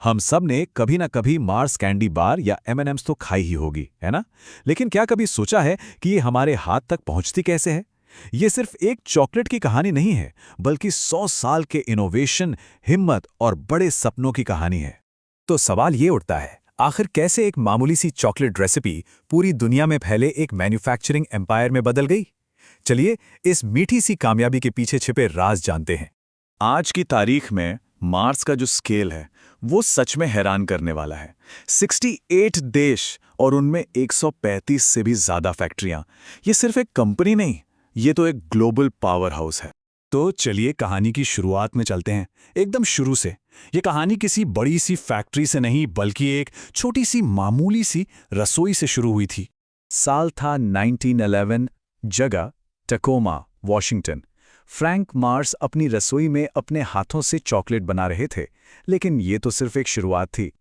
हम सब ने कभी ना कभी मार्स कैंडी बार या एम&एम्स तो खाई ही होगी, है ना? लेकिन क्या कभी सोचा है कि ये हमारे हाथ तक पहुंचती कैसे है? ये सिर्फ एक चॉकलेट की कहानी नहीं है, बल्कि 100 साल के इनोवेशन, हिम्मत और बड़े सपनों की कहानी है। तो सवाल ये उठता है, आखिर कैसे एक मामूली सी चॉकलेट रेसिपी पूरी दुनिया में फैले एक मैन्युफैक्चरिंग एम्पायर में बदल गई? चलिए इस मीठी सी कामयाबी के पीछे छिपे राज जानते हैं। आज की तारीख में मार्स का जो स्केल है वो सच में हैरान करने वाला है। 68 देश और उनमें 135 से भी ज्यादा फैक्ट्रियां। ये सिर्फ एक कंपनी नहीं, ये तो एक ग्लोबल पावर हाउस है। तो चलिए कहानी की शुरुआत में चलते हैं, एकदम शुरू से। ये कहानी किसी बड़ी सी फैक्ट्री से नहीं, बल्कि एक छोटी सी मामूली सी रसोई से शुरू हुई थी। साल था 1911, जगह टकोमा, वॉशिंगटन। फ्रैंक मार्स अपनी रसोई में अपने हाथों से चॉकलेट बना रहे थे, लेकिन ये तो सिर्फ एक शुरुआत थी।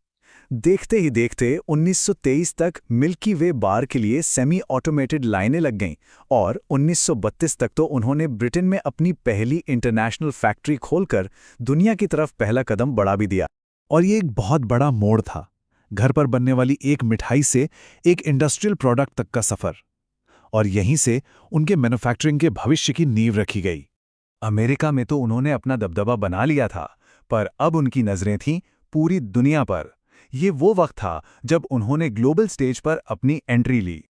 देखते ही देखते 1923 तक मिल्की वे बार के लिए सेमी ऑटोमेटेड लाइनें लग गईं और 1932 तक तो उन्होंने ब्रिटेन में अपनी पहली इंटरनेशनल फैक्ट्री खोलकर दुनिया की तरफ पहला कदम बढ़ा भी दिया। और ये एक बहुत बड़ा मोड़ था, घर पर बनने वाली एक मिठाई से एक इंडस्ट्रियल प्रोडक्ट तक का सफर। और यहीं से उनके मैन्युफैक्चरिंग के भविष्य की नींव रखी गई। अमेरिका में तो उन्होंने अपना दबदबा बना लिया था, पर अब उनकी नजरें थीं पूरी दुनिया पर। ये वो वक्त था जब उन्होंने ग्लोबल स्टेज पर अपनी एंट्री ली।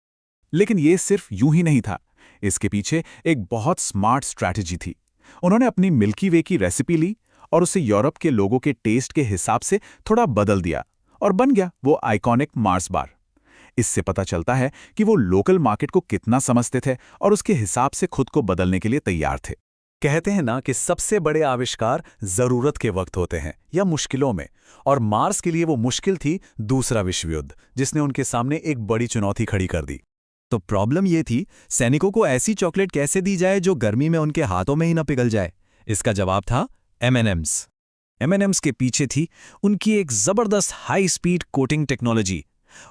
लेकिन ये सिर्फ यूं ही नहीं था, इसके पीछे एक बहुत स्मार्ट स्ट्रैटेजी थी। उन्होंने अपनी मिल्की वे की रेसिपी ली और उसे यूरोप के लोगों के टेस्ट के हिसाब से थोड़ा बदल दिया और बन गया वो आइकॉनिक मार्स बार। इससे पता चलता है कि वो लोकल मार्केट को कितना समझते थे और उसके हिसाब से खुद को बदलने के लिए तैयार थे। कहते हैं ना कि सबसे बड़े आविष्कार जरूरत के वक्त होते हैं या मुश्किलों में, और मार्स के लिए वो मुश्किल थी दूसरा विश्व युद्ध, जिसने उनके सामने एक बड़ी चुनौती खड़ी कर दी। तो प्रॉब्लम ये थी, सैनिकों को ऐसी चॉकलेट कैसे दी जाए जो गर्मी में उनके हाथों में ही न पिघल जाए। इसका जवाब था एम&एम्स। एम&एम्स के पीछे थी उनकी एक जबरदस्त हाई स्पीड कोटिंग टेक्नोलॉजी,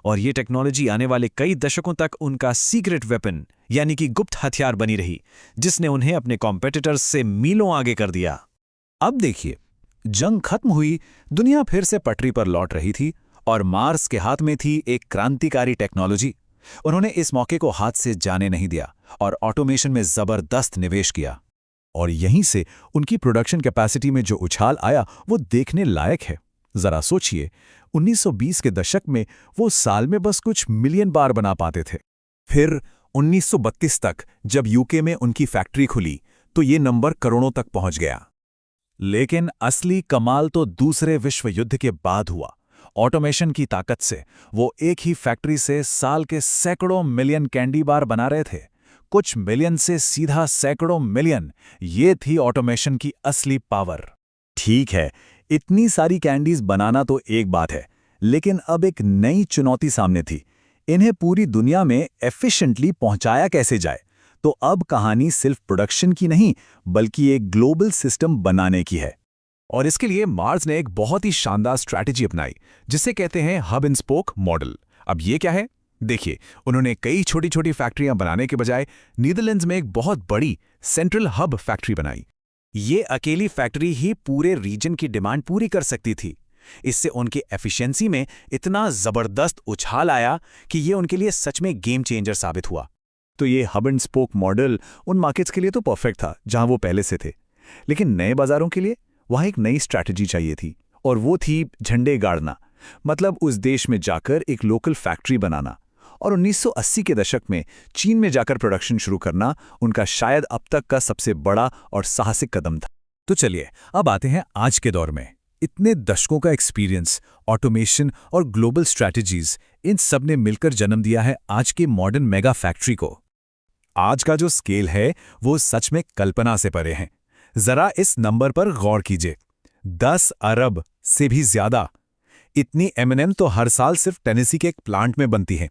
और ये टेक्नोलॉजी आने वाले कई दशकों तक उनका सीक्रेट वेपन यानी कि गुप्त हथियार बनी रही, जिसने उन्हें अपने कॉम्पिटिटर्स से मीलों आगे कर दिया। अब देखिए, जंग खत्म हुई, दुनिया फिर से पटरी पर लौट रही थी और मार्स के हाथ में थी एक क्रांतिकारी टेक्नोलॉजी। उन्होंने इस मौके को हाथ से जाने नहीं दिया और ऑटोमेशन में जबरदस्त निवेश किया। और यहीं से उनकी प्रोडक्शन कैपेसिटी में जो उछाल आया वो देखने लायक है। जरा सोचिए, 1920 के दशक में वो साल में बस कुछ मिलियन बार बना पाते थे। फिर 1932 तक जब यूके में उनकी फैक्ट्री खुली तो ये नंबर करोड़ों तक पहुंच गया। लेकिन असली कमाल तो दूसरे विश्व युद्ध के बाद हुआ। ऑटोमेशन की ताकत से वो एक ही फैक्ट्री से साल के सैकड़ों मिलियन कैंडी बार बना रहे थे। कुछ मिलियन से सीधा सैकड़ों मिलियन, ये थी ऑटोमेशन की असली पावर। ठीक है, इतनी सारी कैंडीज बनाना तो एक बात है, लेकिन अब एक नई चुनौती सामने थी। इन्हें पूरी दुनिया में एफिशिएंटली पहुंचाया कैसे जाए? तो अब कहानी सिर्फ प्रोडक्शन की नहीं, बल्कि एक ग्लोबल सिस्टम बनाने की है। और इसके लिए मार्स ने एक बहुत ही शानदार स्ट्रैटेजी अपनाई, जिसे कहते हैं हब एंड स्पोक मॉडल। अब ये क्या है? देखिए, उन्होंने कई छोटी छोटी फैक्ट्रियां बनाने के बजाय नीदरलैंड्स में एक बहुत बड़ी सेंट्रल हब फैक्ट्री बनाई। ये अकेली फैक्ट्री ही पूरे रीजन की डिमांड पूरी कर सकती थी। इससे उनकी एफिशिएंसी में इतना जबरदस्त उछाल आया कि ये उनके लिए सच में गेम चेंजर साबित हुआ। तो ये हब एंड स्पोक मॉडल उन मार्केट्स के लिए तो परफेक्ट था जहां वो पहले से थे, लेकिन नए बाजारों के लिए वहां एक नई स्ट्रैटेजी चाहिए थी, और वो थी झंडे गाड़ना। मतलब उस देश में जाकर एक लोकल फैक्ट्री बनाना। और 1980 के दशक में चीन में जाकर प्रोडक्शन शुरू करना उनका शायद अब तक का सबसे बड़ा और साहसिक कदम था। तो चलिए अब आते हैं आज के दौर में। इतने दशकों का एक्सपीरियंस, ऑटोमेशन और ग्लोबल स्ट्रैटेजीज, इन सब ने मिलकर जन्म दिया है आज के मॉडर्न मेगा फैक्ट्री को। आज का जो स्केल है वो सच में कल्पना से परे है। जरा इस नंबर पर गौर कीजिए, 10 अरब से भी ज्यादा। इतनी एम&एम तो हर साल सिर्फ टेनेसी के एक प्लांट में बनती है।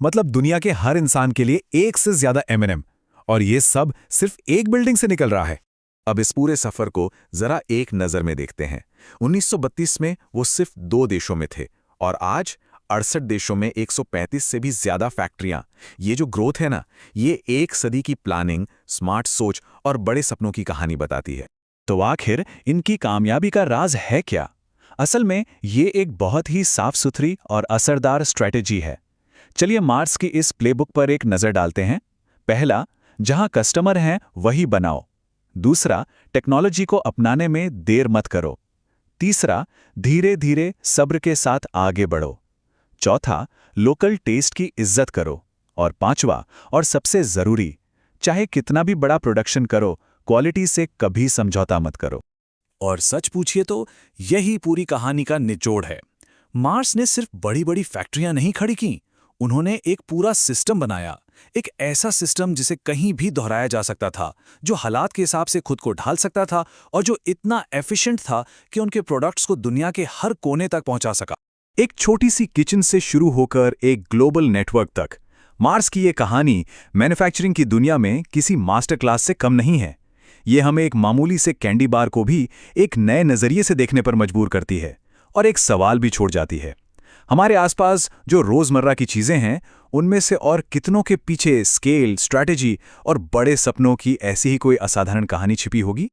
मतलब दुनिया के हर इंसान के लिए एक से ज्यादा एम&एम, और ये सब सिर्फ एक बिल्डिंग से निकल रहा है। अब इस पूरे सफर को जरा एक नजर में देखते हैं। 1932 में वो सिर्फ 2 देशों में थे, और आज 68 देशों में 135 से भी ज्यादा फैक्ट्रियां। ये जो ग्रोथ है ना, ये एक सदी की प्लानिंग, स्मार्ट सोच और बड़े सपनों की कहानी बताती है। तो आखिर इनकी कामयाबी का राज है क्या? असल में ये एक बहुत ही साफ सुथरी और असरदार स्ट्रैटेजी है। चलिए मार्स की इस प्लेबुक पर एक नज़र डालते हैं। पहला, जहां कस्टमर हैं वही बनाओ। दूसरा, टेक्नोलॉजी को अपनाने में देर मत करो। तीसरा, धीरे धीरे सब्र के साथ आगे बढ़ो। चौथा, लोकल टेस्ट की इज्जत करो। और पांचवा और सबसे ज़रूरी, चाहे कितना भी बड़ा प्रोडक्शन करो, क्वालिटी से कभी समझौता मत करो। और सच पूछिए तो यही पूरी कहानी का निचोड़ है। मार्स ने सिर्फ बड़ी बड़ी फैक्ट्रियां नहीं खड़ी की, उन्होंने एक पूरा सिस्टम बनाया। एक ऐसा सिस्टम जिसे कहीं भी दोहराया जा सकता था, जो हालात के हिसाब से खुद को ढाल सकता था और जो इतना एफिशिएंट था कि उनके प्रोडक्ट्स को दुनिया के हर कोने तक पहुंचा सका। एक छोटी सी किचन से शुरू होकर एक ग्लोबल नेटवर्क तक, मार्स की ये कहानी मैन्युफैक्चरिंग की दुनिया में किसी मास्टर क्लास से कम नहीं है। ये हमें एक मामूली से कैंडी बार को भी एक नए नज़रिए से देखने पर मजबूर करती है और एक सवाल भी छोड़ जाती है। हमारे आसपास जो रोज़मर्रा की चीज़ें हैं, उनमें से और कितनों के पीछे स्केल, स्ट्रैटेजी और बड़े सपनों की ऐसी ही कोई असाधारण कहानी छिपी होगी।